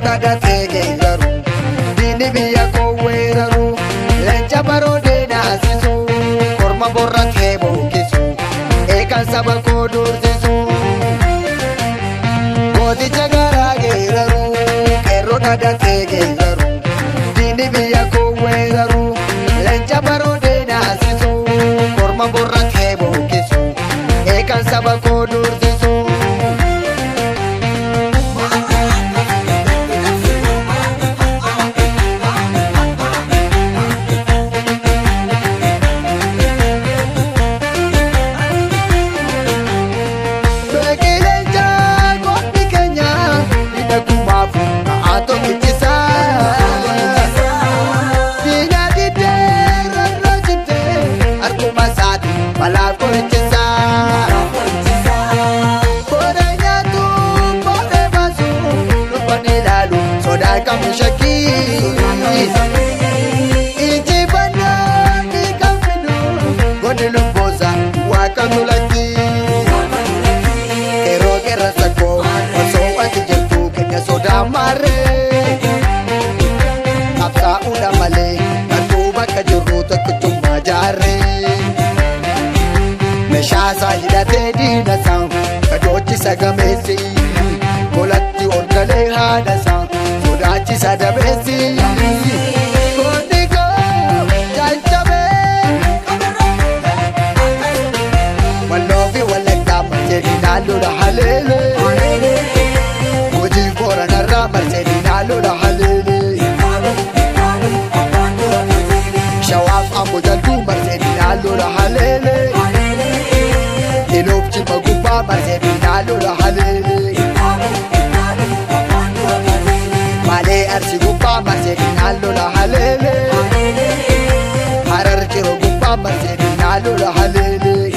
dhagatee geeraru diinni biyya koo weeraru leenca baroodee naasisu korma borratee bookisu eegan saba koo dursisu gooticha garaa geeraru qeerroo dhagatee geeraru diinni biyya koo weeraru leenca baroodee naasisu korma borratee bookisu eegan saba koo dursisu. Hidhatee diina isaa kadhochisa gameessi golatti ol galee haadha isaa sodaachisa dabeessi goonni koo jajjabee walloo fi wallaggaa marsee diinaa lola haleelee hojii booranarraa marsee diinaa lola haleelee shawaaf ammoo jaltuu marsee diinaa lola haleelee Ilobchi magubaa marsee diinaa lola haleelee Malee Arsii gubbaa marsee diinaa lola haleelee Harar Ciroo gubbaa marsee diinaa lola haleelee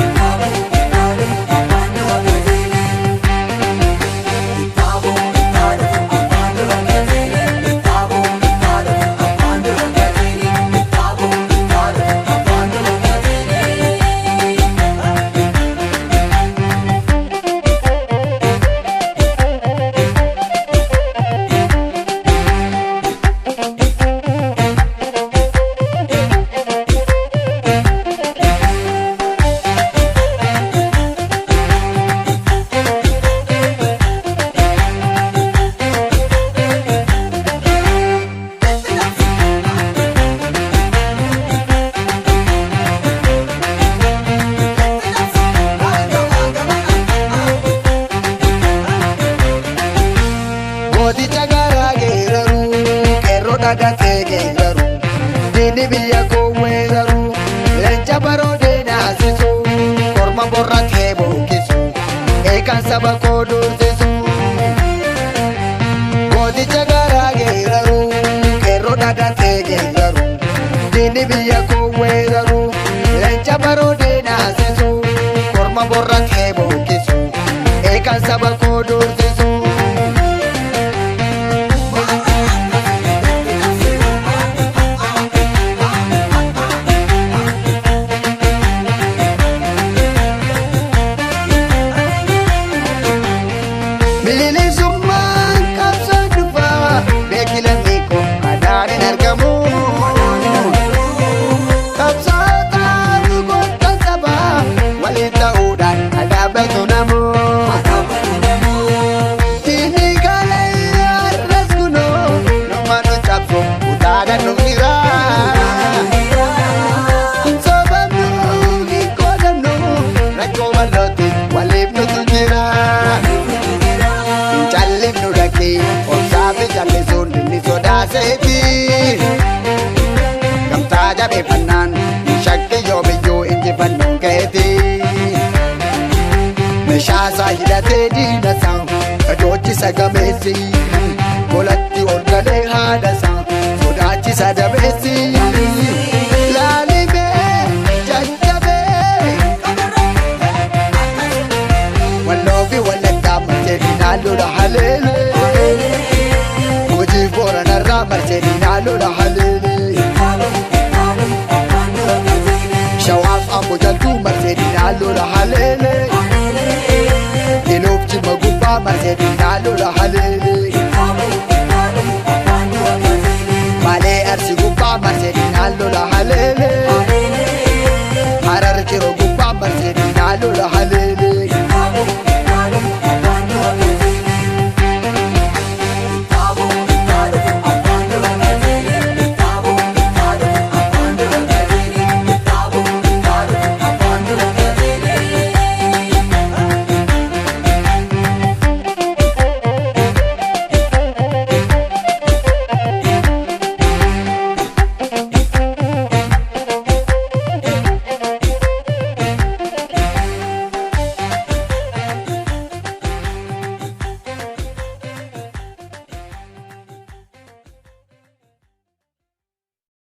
Gooticha garaa geeraru qeerroo dhagatee geeraru diinni biyya koo weeraru leenca baroodee naasisu korma borratee bookisu eegan saba koo dursisu Gooticha garaa geeraru qeerroo dhagatee geeraru diinni biyya koo weeraru leenca baroodee naasisu korma borratee bookisu eegan saba koo dursisu Gamtaa jabeeffannaan shakki yoomiyyuu injifannoo keeti meeshaasaa hidhatee diina isaa kadhochisa gameessi golatti ol galee haadha isaa sodaachisa dabeessi laalimee jajjabee walloo fi wallaggaa marsee diinaa lola haleelee hojii booranarraa marsee diinaa lola haleelee shawaaf ammoo jaltuu marsee diinaa lola haleelee Ilobchi magubaa marsee diinaa lola haleelee lola